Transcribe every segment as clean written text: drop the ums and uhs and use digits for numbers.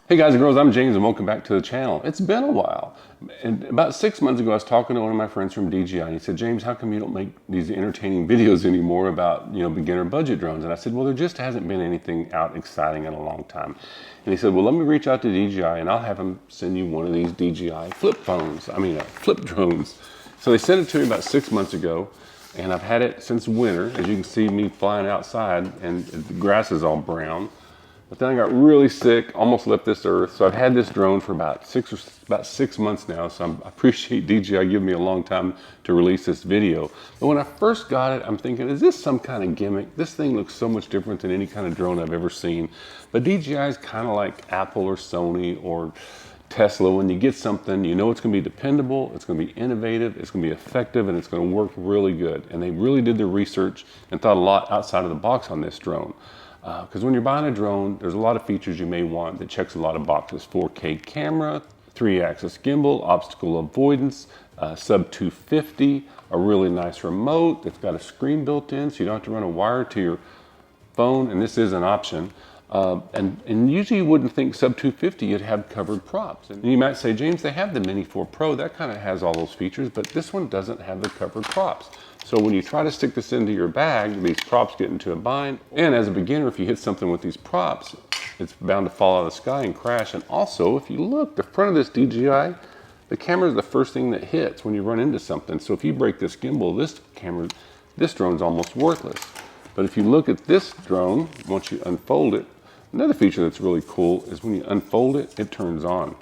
Hey guys and girls, I'm James and welcome back to the channel. It's been a while. And about 6 months ago, I was talking to one of my friends from DJI and he said, James, how come you don't make these entertaining videos anymore about, beginner budget drones? And I said, well, there just hasn't been anything out exciting in a long time. And he said, well, let me reach out to DJI and I'll have them send you one of these DJI flip drones. So they sent it to me about 6 months ago and I've had it since winter. As you can see me flying outside and the grass is all brown. But then I got really sick, almost left this earth. So I've had this drone for about 6 months now. So I appreciate DJI giving me a long time to release this video. But when I first got it, I'm thinking, is this some kind of gimmick? This thing looks so much different than any kind of drone I've ever seen. But DJI is kind of like Apple or Sony or Tesla. When you get something, you know it's going to be dependable, it's going to be innovative, it's going to be effective, and it's going to work really good. And they really did their research and thought a lot outside of the box on this drone. Because when you're buying a drone, there's a lot of features you may want that checks a lot of boxes. 4K camera, 3-axis gimbal, obstacle avoidance, sub 250, a really nice remote that's got a screen built in so you don't have to run a wire to your phone, and this is an option. And usually you wouldn't think sub 250 you'd have covered props. And you might say, James, they have the Mini 4 Pro, that kind of has all those features, but this one doesn't have the covered props. So when you try to stick this into your bag, these props get into a bind. And as a beginner, if you hit something with these props, it's bound to fall out of the sky and crash. And also, if you look, the front of this DJI, the camera is the first thing that hits when you run into something. So if you break this gimbal, this drone's almost worthless. But if you look at this drone, once you unfold it, another feature that's really cool is when you unfold it, it turns on.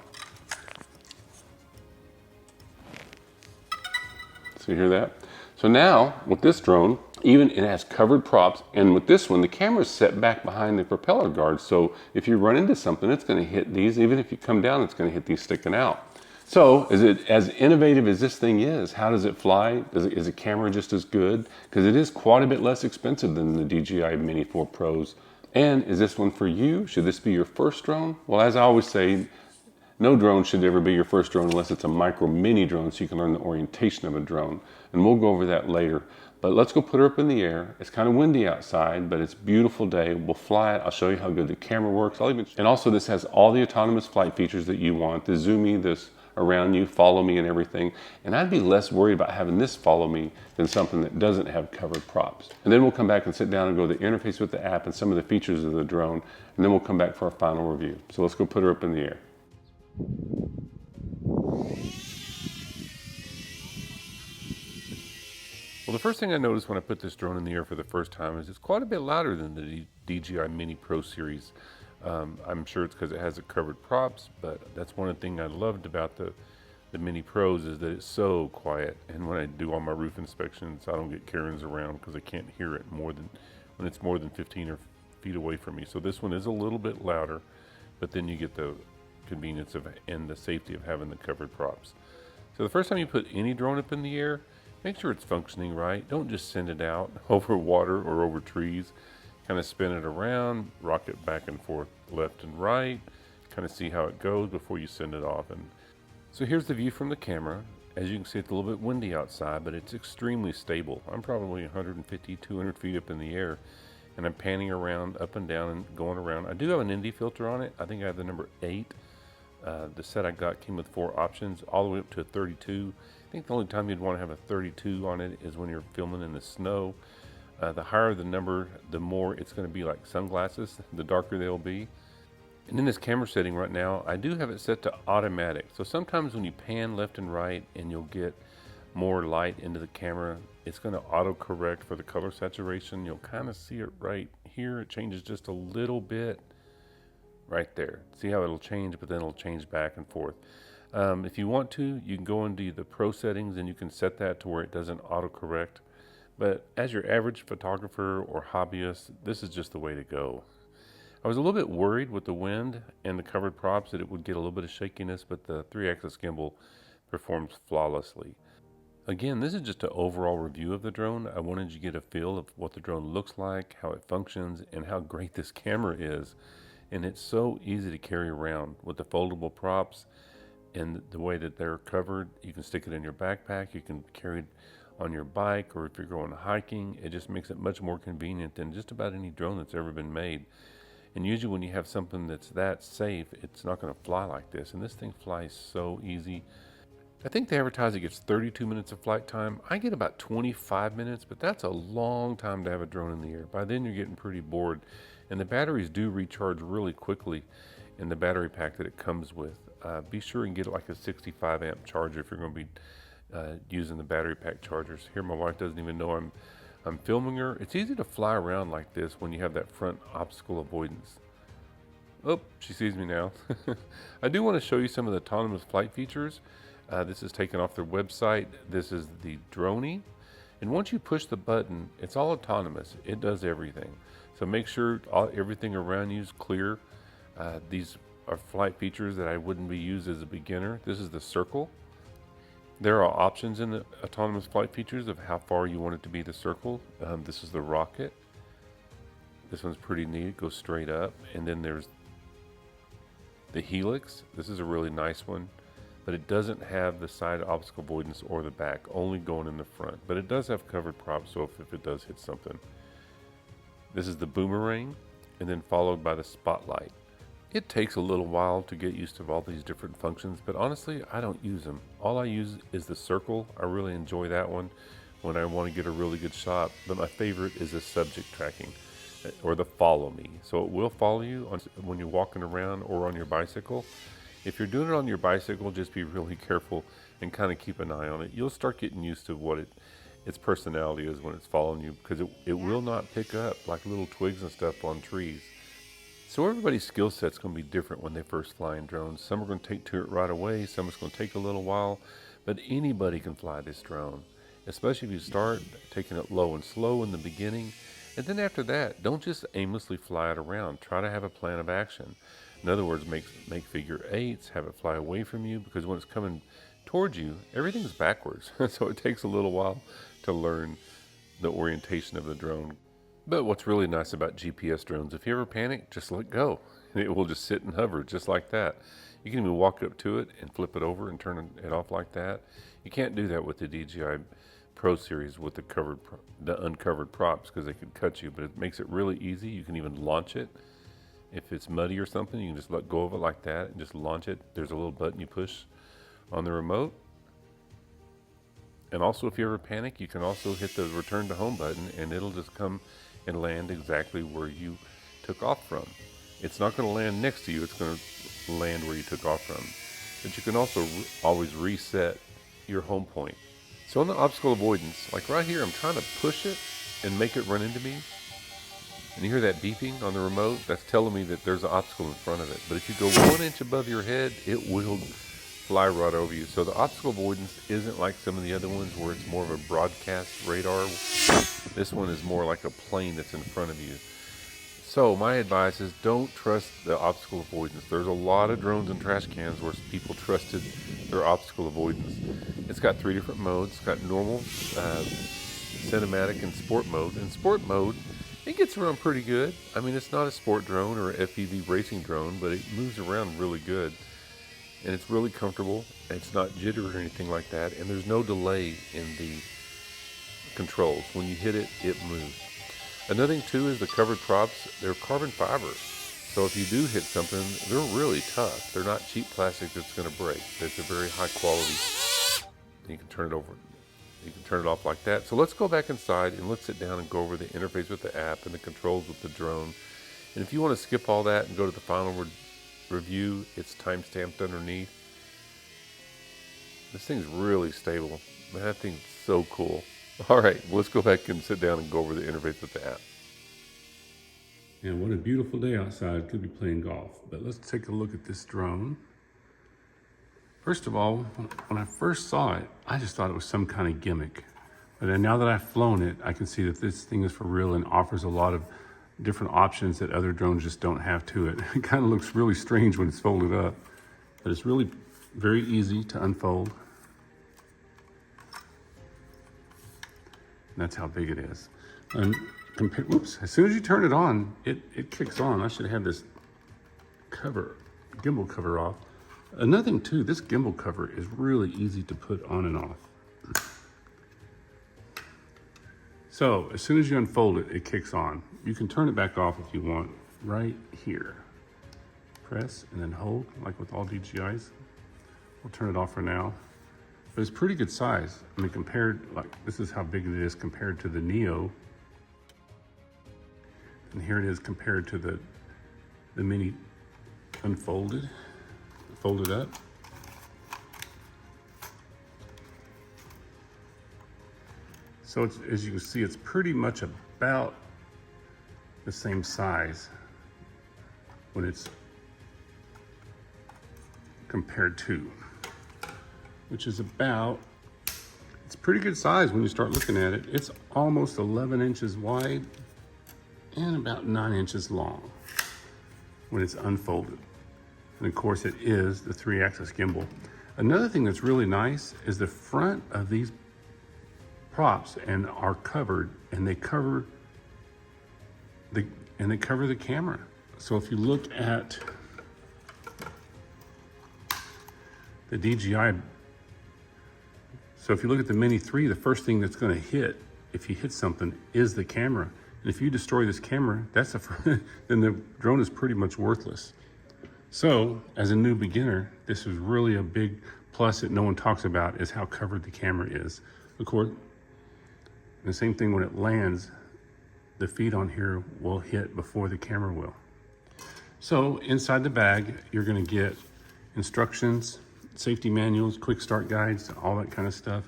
So you hear that? So now, with this drone, even it has covered props, and with this one, the camera's set back behind the propeller guard, so if you run into something, it's going to hit these. Even if you come down, it's going to hit these sticking out. So, is it as innovative as this thing is? How does it fly? Is the camera just as good? Because it is quite a bit less expensive than the DJI Mini 4 Pros. And is this one for you? Should this be your first drone? Well, as I always say, no drone should ever be your first drone unless it's a micro mini drone so you can learn the orientation of a drone. And we'll go over that later. But let's go put her up in the air. It's kind of windy outside, but it's a beautiful day. We'll fly it. I'll show you how good the camera works. And also this has all the autonomous flight features that you want. The zoomy, this around you, follow me and everything. And I'd be less worried about having this follow me than something that doesn't have covered props. And then we'll come back and sit down and go to the interface with the app and some of the features of the drone. And then we'll come back for our final review. So let's go put her up in the air. Well, the first thing I noticed when I put this drone in the air for the first time is it's quite a bit louder than the DJI Mini Pro series. I'm sure it's because it has the covered props, but that's one of the things I loved about the Mini Pros is that it's so quiet. And when I do all my roof inspections, I don't get Karens around because I can't hear it when it's more than 15 feet away from me. So this one is a little bit louder, but then you get the convenience and the safety of having the covered props. So the first time you put any drone up in the air, make sure it's functioning right. Don't just send it out over water or over trees. Kind of spin it around, rock it back and forth, left and right, kind of see how it goes before you send it off. And so here's the view from the camera. As you can see, it's a little bit windy outside, but it's extremely stable. I'm probably 150, 200 feet up in the air, and I'm panning around, up and down, and going around. I do have an ND filter on it. I think I have the number 8. The set I got came with 4 options, all the way up to a 32. I think the only time you'd want to have a 32 on it is when you're filming in the snow. The higher the number, the more it's going to be like sunglasses, the darker they'll be. And in this camera setting right now, I do have it set to automatic. So sometimes when you pan left and right and you'll get more light into the camera, it's going to auto-correct for the color saturation. You'll kind of see it right here. It changes just a little bit. Right there. See how it'll change, but then it'll change back and forth. If you want to, you can go into the Pro settings and you can set that to where it doesn't autocorrect. But as your average photographer or hobbyist, this is just the way to go. I was a little bit worried with the wind and the covered props that it would get a little bit of shakiness, but the 3-axis gimbal performs flawlessly. Again, this is just an overall review of the drone. I wanted you to get a feel of what the drone looks like, how it functions, and how great this camera is. And it's so easy to carry around with the foldable props and the way that they're covered. You can stick it in your backpack, you can carry it on your bike, or if you're going hiking. It just makes it much more convenient than just about any drone that's ever been made. And usually when you have something that's that safe, it's not going to fly like this. And this thing flies so easy. I think the advertiser gets 32 minutes of flight time. I get about 25 minutes, but that's a long time to have a drone in the air. By then you're getting pretty bored. And the batteries do recharge really quickly in the battery pack that it comes with. Be sure and get like a 65 amp charger if you're going to be using the battery pack chargers. Here my wife doesn't even know I'm filming her. It's easy to fly around like this when you have that front obstacle avoidance. Oh, she sees me now. I do want to show you some of the autonomous flight features. This is taken off their website. This is the Droney. And once you push the button, it's all autonomous. It does everything. So make sure everything around you is clear. These are flight features that I wouldn't be used as a beginner. This is the circle. There are options in the autonomous flight features of how far you want it to be the circle. This is the rocket. This one's pretty neat. It goes straight up. And then there's the helix. This is a really nice one, but it doesn't have the side obstacle avoidance or the back, only going in the front. But it does have covered props, so if it does hit something. This is the boomerang, and then followed by the spotlight. It takes a little while to get used to all these different functions, but honestly, I don't use them. All I use is the circle. I really enjoy that one when I want to get a really good shot, but my favorite is the subject tracking, or the follow me. So it will follow you when you're walking around or on your bicycle. If you're doing it on your bicycle, just be really careful and kind of keep an eye on it. You'll start getting used to what its personality is when it's following you, because it will not pick up like little twigs and stuff on trees. So everybody's skill set's going to be different when they first fly in drones. Some are going to take to it right away, some it's going to take a little while, but anybody can fly this drone, especially if you start taking it low and slow in the beginning. And then after that, don't just aimlessly fly it around. Try to have a plan of action. In other words, make figure eights, have it fly away from you, because when it's coming towards you, everything's backwards. So it takes a little while to learn the orientation of the drone. But what's really nice about GPS drones, if you ever panic, just let go. It will just sit and hover just like that. You can even walk up to it and flip it over and turn it off like that. You can't do that with the DJI Pro Series with the uncovered props, because they could cut you, but it makes it really easy. You can even launch it. If it's muddy or something, you can just let go of it like that and just launch it. There's a little button you push on the remote. And also, if you ever panic, you can also hit the return to home button, and it'll just come and land exactly where you took off from. It's not going to land next to you, it's going to land where you took off from. But you can also always reset your home point. So on the obstacle avoidance, like right here, I'm trying to push it and make it run into me. And you hear that beeping on the remote? That's telling me that there's an obstacle in front of it. But if you go 1 inch above your head, it will fly right over you. So the obstacle avoidance isn't like some of the other ones where it's more of a broadcast radar. This one is more like a plane that's in front of you. So my advice is don't trust the obstacle avoidance. There's a lot of drones and trash cans where people trusted their obstacle avoidance. It's got 3 different modes. It's got normal, cinematic, and sport mode. In sport mode, it gets around pretty good. I mean, it's not a sport drone or a FPV racing drone, but it moves around really good. And it's really comfortable. It's not jittery or anything like that. And there's no delay in the controls. When you hit it, it moves. Another thing too is the covered props. They're carbon fiber. So if you do hit something, they're really tough. They're not cheap plastic that's going to break. It's a very high quality. You can turn it over. You can turn it off like that. So let's go back inside and let's sit down and go over the interface with the app and the controls with the drone. And if you want to skip all that and go to the final review, it's time-stamped underneath. This thing's really stable. Man, that thing's so cool. All right, let's go back and sit down and go over the interface with the app. And what a beautiful day outside. Could be playing golf. But let's take a look at this drone. First of all, when I first saw it, I just thought it was some kind of gimmick. But then now that I've flown it, I can see that this thing is for real and offers a lot of different options that other drones just don't have to it. It kind of looks really strange when it's folded up, but it's really very easy to unfold. And that's how big it is. And whoops, as soon as you turn it on, it kicks on. I should have this gimbal cover off. Another thing too, this gimbal cover is really easy to put on and off. So as soon as you unfold it, it kicks on. You can turn it back off if you want. right here. Press and then hold, like with all DJIs. We'll turn it off for now. But it's pretty good size. I mean, compared, like, this is how big it is compared to the Neo. And here it is compared to the Mini unfolded, folded up. So it's, as you can see, it's pretty much about the same size when it's compared to, which is about, it's pretty good size when you start looking at it. It's almost 11 inches wide and about 9 inches long when it's unfolded. And of course it is the 3-axis gimbal. Another thing that's really nice is the front of these props and are covered, and they cover the camera. So if you look at the DJI, so if you look at the Mini 3, the first thing that's going to hit, if you hit something, is the camera. And if you destroy this camera, then the drone is pretty much worthless. So as a new beginner, this is really a big plus that no one talks about, is how covered the camera is. Of course, the same thing when it lands, the feet on here will hit before the camera will. So inside the bag, you're gonna get instructions, safety manuals, quick start guides, all that kind of stuff.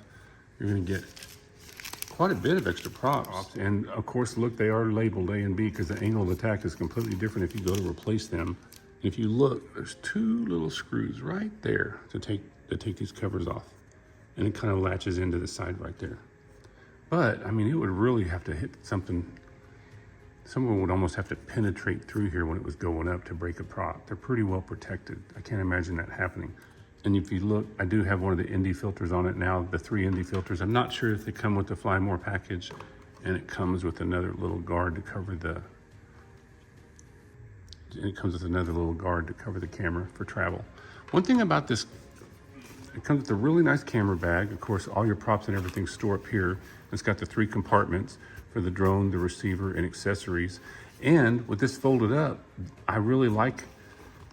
You're gonna get quite a bit of extra props. And of course, look, they are labeled A and B because the angle of attack is completely different if you go to replace them. If you look, there's 2 little screws right there to take these covers off. And it kind of latches into the side right there. But, I mean, it would really have to hit something. Someone would almost have to penetrate through here when it was going up to break a prop. They're pretty well protected. I can't imagine that happening. And if you look, I do have one of the Indy filters on it now, the 3 Indy filters. I'm not sure if they come with the Fly More package, and it comes with another little guard to cover the, camera for travel. One thing about this, it comes with a really nice camera bag. Of course, all your props and everything store up here. It's got the 3 compartments for the drone, the receiver, and accessories. And with this folded up, I really like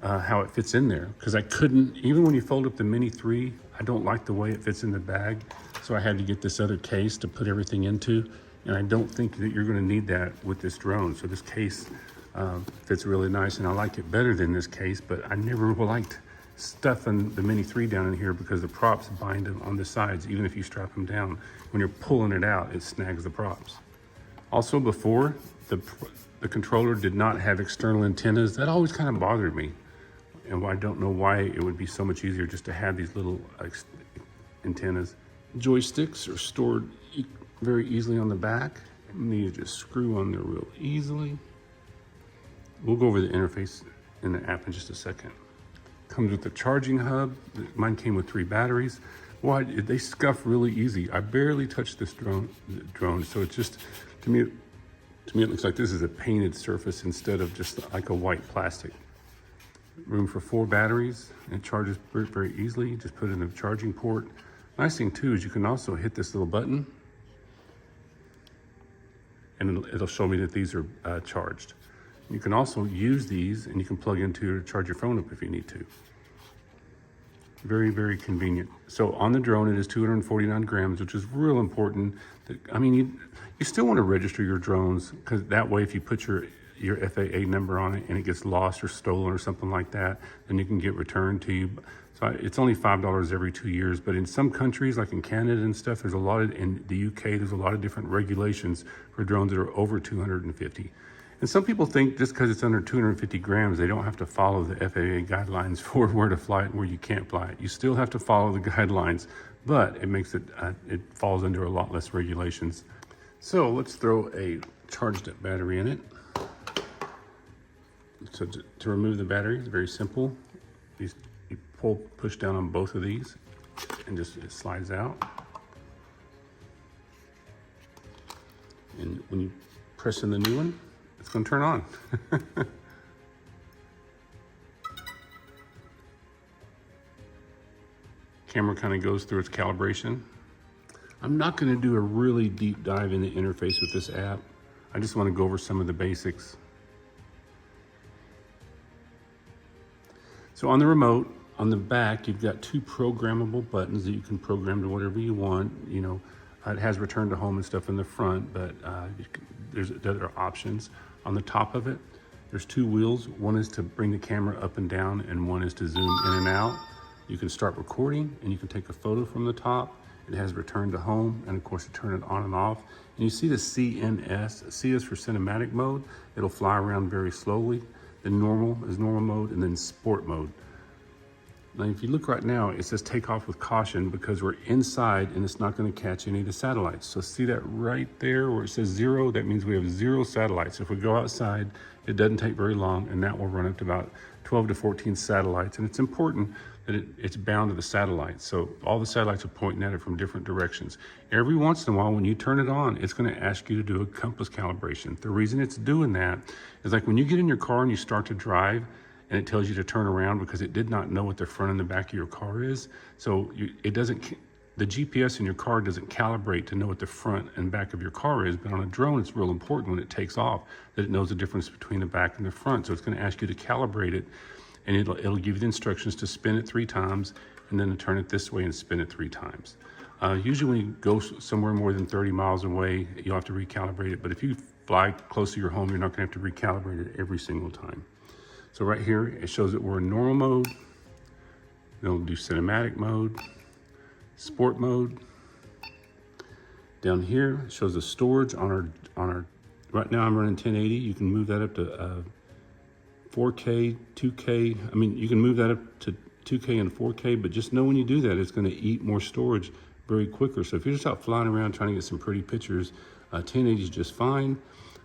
how it fits in there, because I couldn't, even when you fold up the Mini 3, I don't like the way it fits in the bag. So I had to get this other case to put everything into. And I don't think that you're gonna need that with this drone. So this case fits really nice, and I like it better than this case, but I never liked stuffing the Mini 3 down in here because the props bind them on the sides. Even if you strap them down, when you're pulling it out, it snags the props. Also, before, the controller did not have external antennas. That always kind of bothered me. And I don't know why it would be so much easier just to have these little antennas. Joysticks are stored very easily on the back. You need to just screw on there real easily. We'll go over the interface in the app in just a second. Comes with the charging hub. Mine came with 3 batteries. Well, they scuff really easy. I barely touched this drone, so it's just, to me it looks like this is a painted surface instead of just like a white plastic. Room for 4 batteries, and it charges very, very easily. You just put it in the charging port. Nice thing too is you can also hit this little button, and it'll show me that these are charged. You can also use these, and you can plug into to charge your phone up if you need to. Very, very convenient. So on the drone, it is 249 grams, which is real important. I mean, you still want to register your drones, because that way if you put your FAA number on it and it gets lost or stolen or something like that, then you can get returned to you. So it's only $5 every 2 years, but in some countries, like in Canada and stuff, there's a lot of, in the UK, there's a lot of different regulations for drones that are over 250. And some people think just because it's under 250 grams, they don't have to follow the FAA guidelines for where to fly it and where you can't fly it. You still have to follow the guidelines, but it makes it, it falls under a lot less regulations. So let's throw a charged up battery in it. So to remove the battery, it's very simple. You push down on both of these, and just it slides out. And when you press in the new one, it's going to turn on. Camera kind of goes through its calibration. I'm not going to do a really deep dive in the interface with this app. I just want to go over some of the basics. So on the remote, on the back, you've got two programmable buttons that you can program to whatever you want. You know, it has return to home and stuff in the front, but there's other options. On the top of it, there's two wheels. One is to bring the camera up and down, and one is to zoom in and out. You can start recording, and you can take a photo from the top. It has return to home, and of course, you turn it on and off. And you see the CNS. C is for cinematic mode. It'll fly around very slowly. Then normal is normal mode, and then sport mode. Now, if you look right now, it says take off with caution because we're inside and it's not going to catch any of the satellites. So see that right there where it says 0? That means we have 0 satellites. If we go outside, it doesn't take very long, and that will run up to about 12 to 14 satellites. And it's important that it's bound to the satellites. So all the satellites are pointing at it from different directions. Every once in a while, when you turn it on, it's going to ask you to do a compass calibration. The reason it's doing that is like when you get in your car and you start to drive, and it tells you to turn around because it did not know what the front and the back of your car is. So the GPS in your car doesn't calibrate to know what the front and back of your car is, but on a drone, it's real important when it takes off that it knows the difference between the back and the front. So it's gonna ask you to calibrate it, and it'll give you the instructions to spin it 3 times, and then to turn it this way and spin it 3 times. Usually when you go somewhere more than 30 miles away, you'll have to recalibrate it, but if you fly close to your home, you're not gonna have to recalibrate it every single time. So right here, it shows that we're in normal mode. It'll do cinematic mode, sport mode. Down here, it shows the storage on our, right now I'm running 1080. You can move that up to 4K, 2K. I mean, you can move that up to 2K and 4K, but just know when you do that, it's gonna eat more storage very quicker. So if you're just out flying around trying to get some pretty pictures, 1080 is just fine.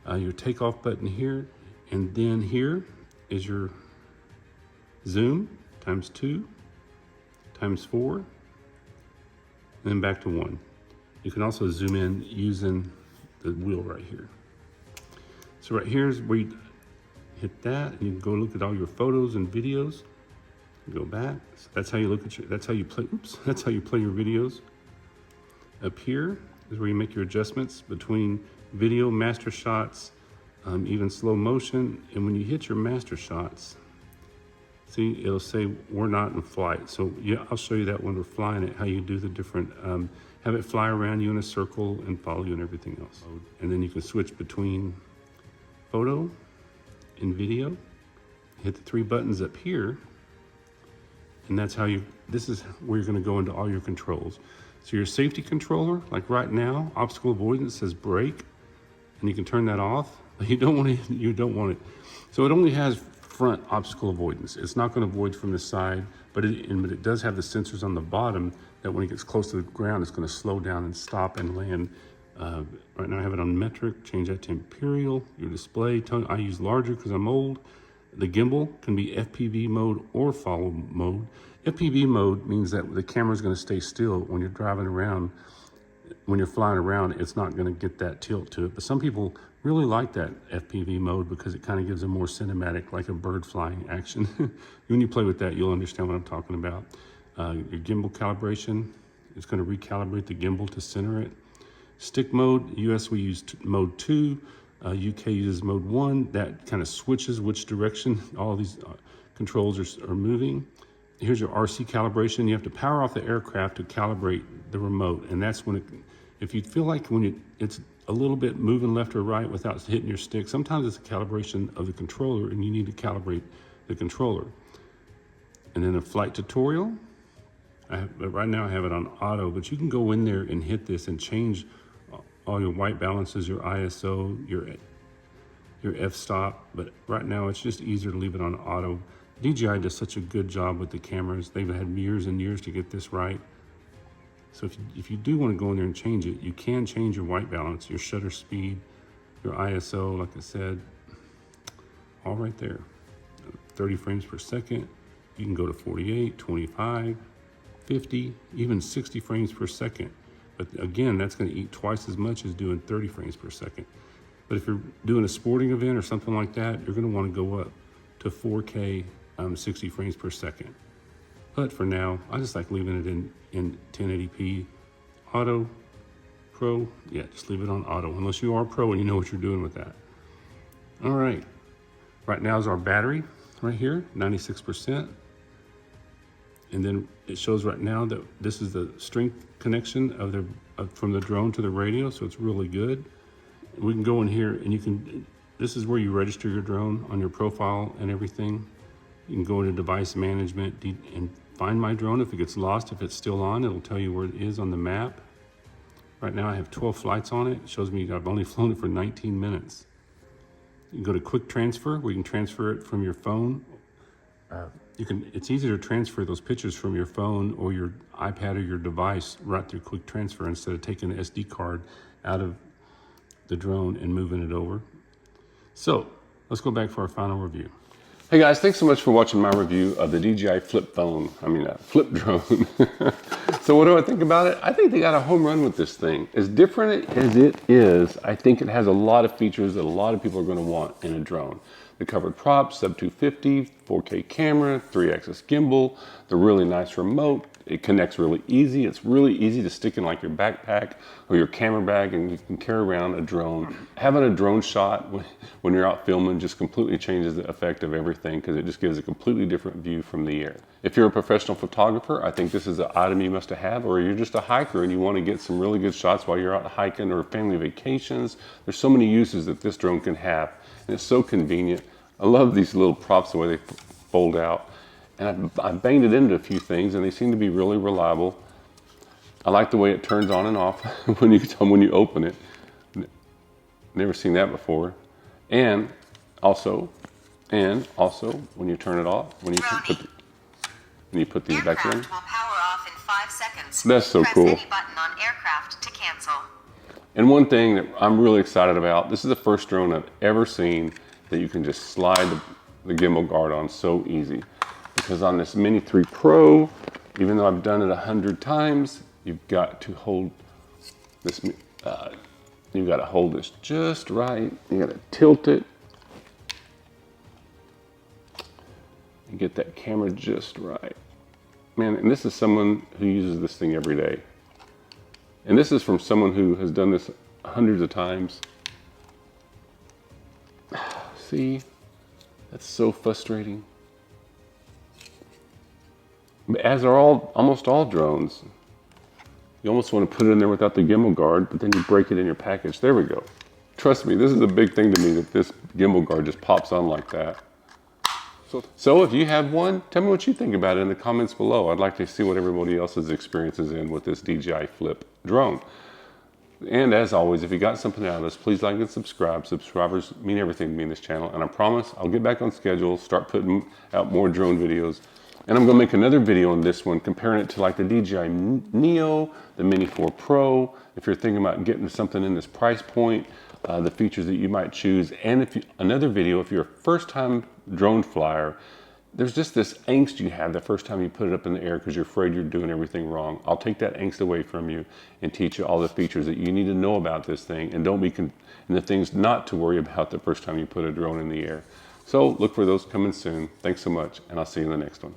Your takeoff button here, and then here is your zoom times 2 times 4, and then back to 1. You can also zoom in using the wheel right here. So right here is where you hit that, and you can go look at all your photos and videos. Go back. So that's how you look at that's how you play. That's how you play your videos. Up here is where you make your adjustments between video, master shots, even slow motion. And when you hit your master shots, see, it'll say we're not in flight. So yeah, I'll show you that when we're flying it, how you do the different, have it fly around you in a circle and follow you and everything else. And then you can switch between photo and video. Hit the 3 buttons up here, and that's how this is where you're gonna go into all your controls. So your safety controller, like right now, obstacle avoidance says brake, and you can turn that off. You don't want it. So it only has front obstacle avoidance. It's not going to avoid from the side, but it does have the sensors on the bottom that when it gets close to the ground, it's going to slow down and stop and land. Right now I have it on metric. Change that to imperial. Your display, I use larger because I'm old. The gimbal can be FPV mode or follow mode. FPV mode means that the camera is going to stay still when you're driving around. When you're flying around, it's not going to get that tilt to it. But some people really like that FPV mode because it kind of gives a more cinematic, like a bird flying action. When you play with that, you'll understand what I'm talking about. Your gimbal calibration, it's going to recalibrate the gimbal to center it. Stick mode, US we use mode 2, UK uses mode 1. That kind of switches which direction all these controls are moving. Here's your RC calibration. You have to power off the aircraft to calibrate the remote. And that's when if you feel like it's a little bit moving left or right without hitting your stick, sometimes it's a calibration of the controller and you need to calibrate the controller. And then a flight tutorial. Right now I have it on auto, but you can go in there and hit this and change all your white balances, your ISO, your f-stop. But right now it's just easier to leave it on auto. DJI does such a good job with the cameras. They've had years and years to get this right. So if you do want to go in there and change it, you can change your white balance, your shutter speed, your ISO, like I said, all right there. 30 frames per second. You can go to 48, 25, 50, even 60 frames per second. But again, that's going to eat twice as much as doing 30 frames per second. But if you're doing a sporting event or something like that, you're going to want to go up to 4K 60 frames per second. But for now, I just like leaving it in 1080p. Auto, pro, yeah, just leave it on auto, unless you are pro and you know what you're doing with that. All right, right now is our battery right here, 96%. And then it shows right now that this is the strength connection from the drone to the radio, so it's really good. We can go in here and this is where you register your drone on your profile and everything. You can go into device management and find my drone. If it gets lost, if it's still on, it'll tell you where it is on the map. Right now I have 12 flights on it. It shows me I've only flown it for 19 minutes. You can go to quick transfer, where you can transfer it from your phone. It's easier to transfer those pictures from your phone or your iPad or your device right through quick transfer instead of taking the SD card out of the drone and moving it over. So let's go back for our final review. Hey guys, thanks so much for watching my review of the DJI flip drone. So what do I think about it? I think they got a home run with this thing. As different as it is, I think it has a lot of features that a lot of people are gonna want in a drone. The covered props, sub 250, 4K camera, 3-axis gimbal, the really nice remote. It connects really easy. It's really easy to stick in like your backpack or your camera bag, and you can carry around a drone. Having a drone shot when you're out filming just completely changes the effect of everything because it just gives a completely different view from the air. If you're a professional photographer, I think this is an item you must have, or you're just a hiker and you want to get some really good shots while you're out hiking or family vacations. There's so many uses that this drone can have, and it's so convenient. I love these little props, the way they fold out. And I banged it into a few things and they seem to be really reliable. I like the way it turns on and off when you open it. Never seen that before. And also, when you turn it off, when you put these back in. Will power off in 5 seconds. That's so cool. Press any button on aircraft to cancel. And one thing that I'm really excited about, this is the first drone I've ever seen that you can just slide the gimbal guard on so easy. Because on this Mini 3 Pro, even though I've done it 100 times, you've got to hold this. You've got to hold this just right. You got to tilt it and get that camera just right, man. And this is someone who uses this thing every day. And this is from someone who has done this hundreds of times. See, that's so frustrating. As are almost all drones. You almost want to put it in there without the gimbal guard, but then you break it in your package. There we go. Trust me, this is a big thing to me that this gimbal guard just pops on like that. So if you have one, tell me what you think about it in the comments below. I'd like to see what everybody else's experience is in with this DJI Flip drone. And as always, if you got something out of this, please like and subscribe. Subscribers mean everything to me in this channel. And I promise I'll get back on schedule, start putting out more drone videos. And I'm gonna make another video on this one, comparing it to like the DJI Neo, the Mini 4 Pro. If you're thinking about getting something in this price point, the features that you might choose. And another video, if you're a first-time drone flyer, there's just this angst you have the first time you put it up in the air because you're afraid you're doing everything wrong. I'll take that angst away from you and teach you all the features that you need to know about this thing, and and the things not to worry about the first time you put a drone in the air. So look for those coming soon. Thanks so much, and I'll see you in the next one.